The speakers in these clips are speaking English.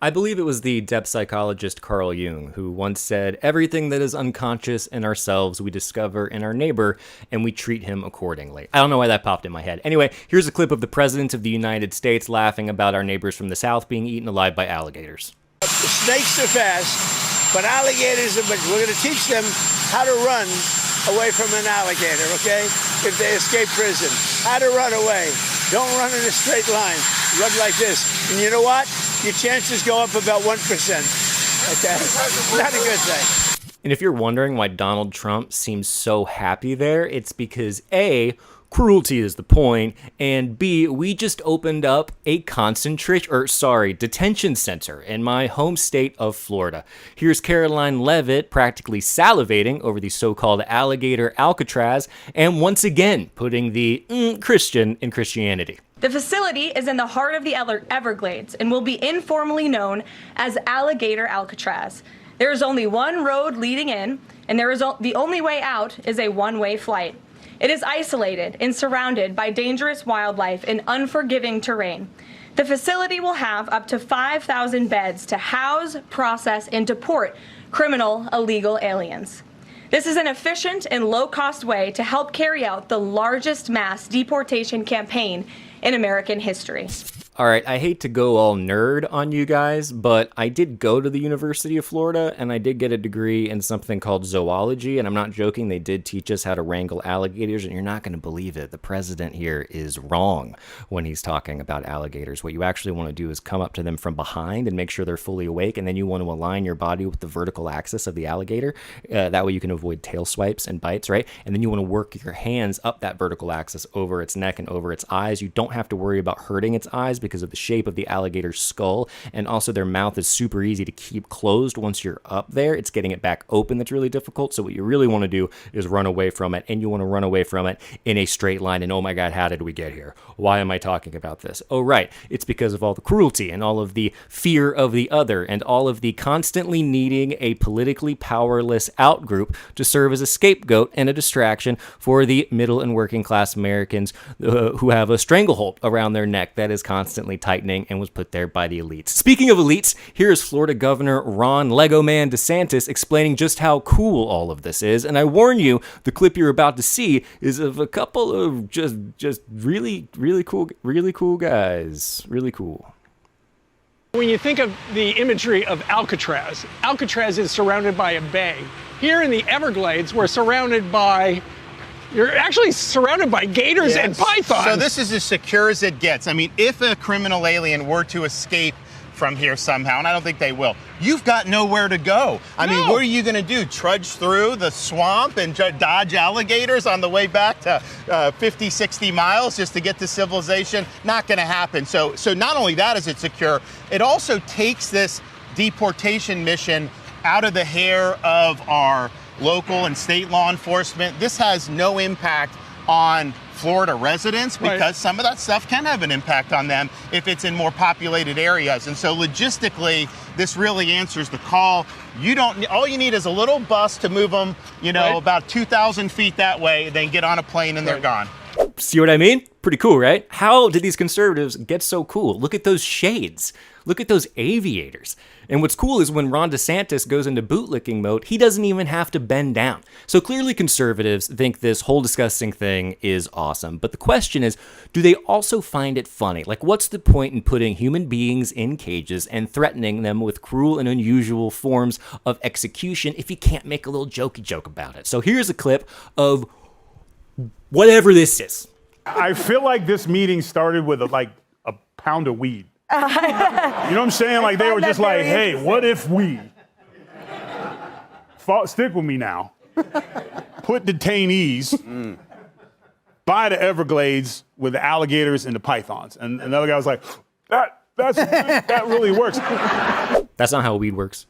I believe it was the depth psychologist Carl Jung who once said, everything that is unconscious in ourselves we discover in our neighbor, and we treat him accordingly. I don't know why that popped in my head. Anyway, here's a clip of the President of the United States laughing about our neighbors from the South being eaten alive by alligators. The snakes are fast, but alligators are, we're going to teach them how to run away from an alligator, okay? If they escape prison. How to run away. Don't run in a straight line. Run like this. And you know what? Your chances go up about 1%. Okay? Not a good thing. And if you're wondering why Donald Trump seems so happy there, it's because A, cruelty is the point, and B, we just opened up a detention center in my home state of Florida. Here's Caroline Leavitt practically salivating over the so-called alligator Alcatraz, and once again putting the Christian in Christianity. The facility is in the heart of the Everglades and will be informally known as Alligator Alcatraz. There is only one road leading in, and the only way out is a one-way flight. It is isolated and surrounded by dangerous wildlife and unforgiving terrain. The facility will have up to 5,000 beds to house, process, and deport criminal illegal aliens. This is an efficient and low-cost way to help carry out the largest mass deportation campaign in American history. All right, I hate to go all nerd on you guys, but I did go to the University of Florida, and I did get a degree in something called zoology, and I'm not joking, they did teach us how to wrangle alligators, and you're not going to believe it. The president here is wrong when he's talking about alligators. What you actually want to do is come up to them from behind and make sure they're fully awake, and then you want to align your body with the vertical axis of the alligator. That way you can avoid tail swipes and bites, right? And then you want to work your hands up that vertical axis over its neck and over its eyes. You don't have to worry about hurting its eyes because of the shape of the alligator's skull, and also their mouth is super easy to keep closed once you're up there. It's getting it back open that's really difficult, so what you really want to do is run away from it, and you want to run away from it in a straight line. And oh my god, how did we get here? Why am I talking about this? Oh right, it's because of all the cruelty and all of the fear of the other and all of the constantly needing a politically powerless outgroup to serve as a scapegoat and a distraction for the middle and working class Americans who have a stranglehold around their neck that is constantly tightening and was put there by the elites. Speaking of elites, here is Florida Governor Ron Lego Man DeSantis explaining just how cool all of this is. And I warn you, the clip you're about to see is of a couple of just really cool guys. Really cool. When you think of the imagery of Alcatraz, Alcatraz is surrounded by a bay. Here in the Everglades, you're actually surrounded by gators and pythons. So this is as secure as it gets. I mean, if a criminal alien were to escape from here somehow, and I don't think they will, you've got nowhere to go. I mean, what are you going to do? Trudge through the swamp and dodge alligators on the way back to 50, 60 miles just to get to civilization? Not going to happen. So not only that is it secure, it also takes this deportation mission out of the hair of our local and state law enforcement. This has no impact on Florida residents because some of that stuff can have an impact on them if it's in more populated areas. And so logistically, this really answers the call. All you need is a little bus to move them, about 2,000 feet that way, then get on a plane and they're gone. See what I mean? Pretty cool, right? How did these conservatives get so cool? Look at those shades. Look at those aviators. And what's cool is when Ron DeSantis goes into bootlicking mode, he doesn't even have to bend down. So clearly conservatives think this whole disgusting thing is awesome. But the question is, do they also find it funny? Like, what's the point in putting human beings in cages and threatening them with cruel and unusual forms of execution if you can't make a little jokey joke about it? So here's a clip of whatever this is. I feel like this meeting started with a pound of weed. You know what I'm saying? Like they were just like, hey, what if we? Stick with me now. Put detainees by the Everglades with the alligators and the pythons. And another guy was like, that really works. That's not how weed works.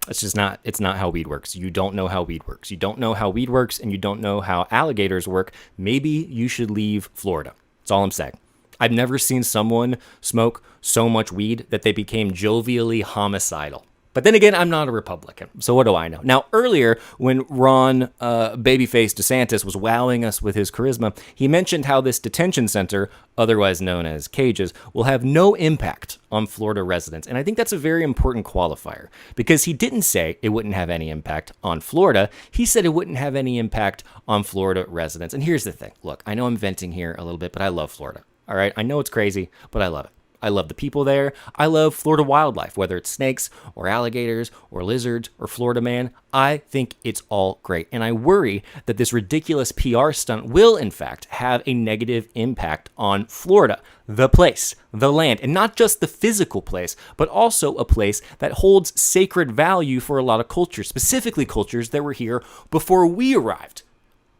It's not how weed works. You don't know how weed works. You don't know how weed works, and you don't know how alligators work. Maybe you should leave Florida. That's all I'm saying. I've never seen someone smoke so much weed that they became jovially homicidal. But then again, I'm not a Republican, so what do I know? Now, earlier, when Ron Babyface DeSantis was wowing us with his charisma, he mentioned how this detention center, otherwise known as cages, will have no impact on Florida residents. And I think that's a very important qualifier, because he didn't say it wouldn't have any impact on Florida. He said it wouldn't have any impact on Florida residents. And here's the thing. Look, I know I'm venting here a little bit, but I love Florida. All right? I know it's crazy, but I love it. I love the people there. I love Florida wildlife, whether it's snakes or alligators or lizards or Florida man. I think it's all great. And I worry that this ridiculous PR stunt will, in fact, have a negative impact on Florida, the place, the land, and not just the physical place, but also a place that holds sacred value for a lot of cultures, specifically cultures that were here before we arrived.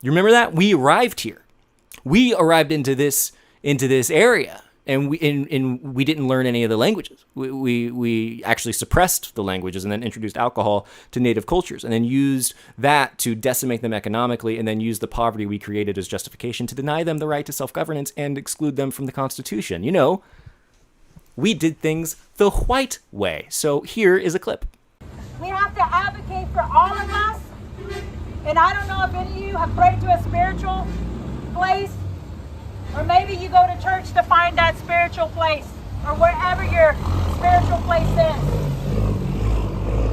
You remember that? We arrived here. We arrived into this area. And we didn't learn any of the languages. We actually suppressed the languages and then introduced alcohol to native cultures and then used that to decimate them economically and then used the poverty we created as justification to deny them the right to self-governance and exclude them from the Constitution. You know, we did things the white way. So here is a clip. We have to advocate for all of us. And I don't know if any of you have prayed to a spiritual place, or maybe you go to church to find that spiritual place, or wherever your spiritual place is.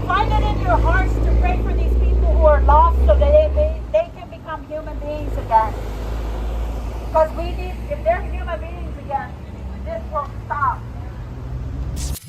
Find it in your hearts to pray for these people who are lost so that they can become human beings again. Because if they're human beings again, this will stop.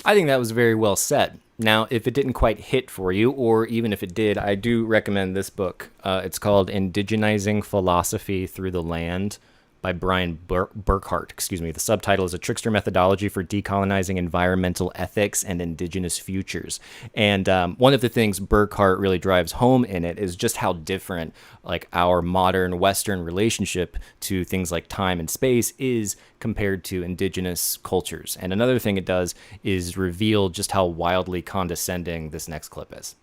I think that was very well said. Now, if it didn't quite hit for you, or even if it did, I do recommend this book. It's called Indigenizing Philosophy Through the Land by Brian Burkhart. The subtitle is A Trickster Methodology for Decolonizing Environmental Ethics and Indigenous Futures. And one of the things Burkhart really drives home in it is just how different like our modern Western relationship to things like time and space is compared to indigenous cultures. And another thing it does is reveal just how wildly condescending this next clip is.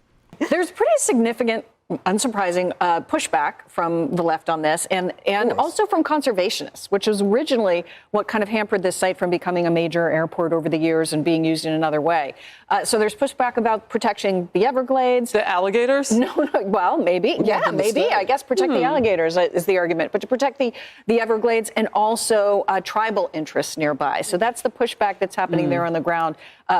There's pretty significant, unsurprising pushback from the left on this, and also from conservationists, which was originally what kind of hampered this site from becoming a major airport over the years and being used in another way. So there's pushback about protecting the Everglades. The alligators? No, well, maybe. Yeah, maybe. I guess protect the alligators is the argument. But to protect the Everglades and also tribal interests nearby. So that's the pushback that's happening there on the ground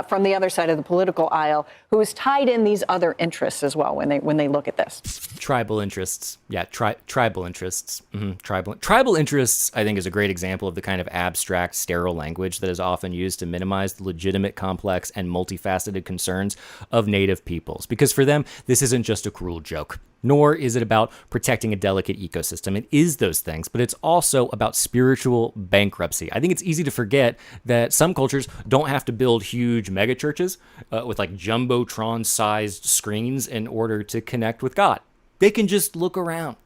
from the other side of the political aisle, who is tied in these other interests as well when they look at this. Tribal interests. Yeah, tribal interests. Tribal interests, I think, is a great example of the kind of abstract, sterile language that is often used to minimize the legitimate, complex, and multifaceted concerns of Native peoples. Because for them, this isn't just a cruel joke. Nor is it about protecting a delicate ecosystem. It is those things, but it's also about spiritual bankruptcy. I think it's easy to forget that some cultures don't have to build huge mega churches with like Jumbotron-sized screens in order to connect with God. They can just look around.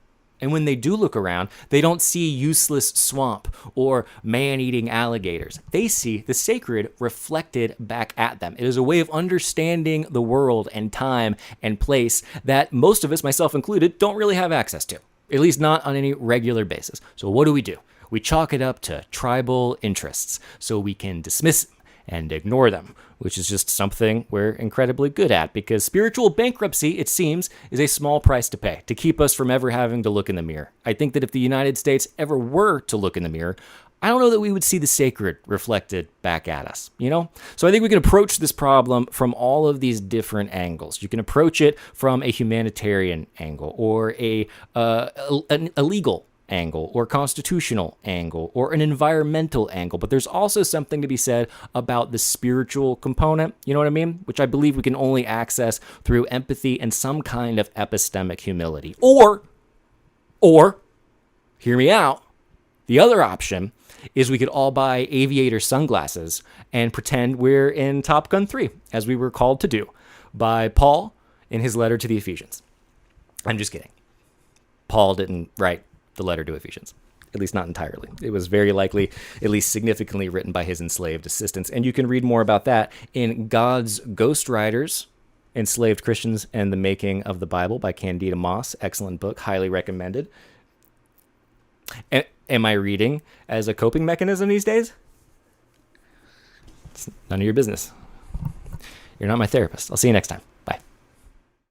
And when they do look around, they don't see useless swamp or man-eating alligators. They see the sacred reflected back at them. It is a way of understanding the world and time and place that most of us, myself included, don't really have access to, at least not on any regular basis. So what do? We chalk it up to tribal interests so we can dismiss them and ignore them, which is just something we're incredibly good at, because spiritual bankruptcy, it seems, is a small price to pay to keep us from ever having to look in the mirror. I think that if the United States ever were to look in the mirror, I don't know that we would see the sacred reflected back at us, you know? So I think we can approach this problem from all of these different angles. You can approach it from a humanitarian angle, or an illegal angle, or constitutional angle, or an environmental angle. But there's also something to be said about the spiritual component, you know what I mean? Which I believe we can only access through empathy and some kind of epistemic humility. Or, hear me out, the other option is we could all buy aviator sunglasses and pretend we're in Top Gun 3, as we were called to do by Paul in his letter to the Ephesians. I'm just kidding. Paul didn't write the letter to Ephesians, at least not entirely. It was very likely, at least significantly, written by his enslaved assistants. And you can read more about that in God's Ghostwriters, Enslaved Christians and the Making of the Bible by Candida Moss. Excellent book, highly recommended. Am I reading as a coping mechanism these days? It's none of your business. You're not my therapist. I'll see you next time.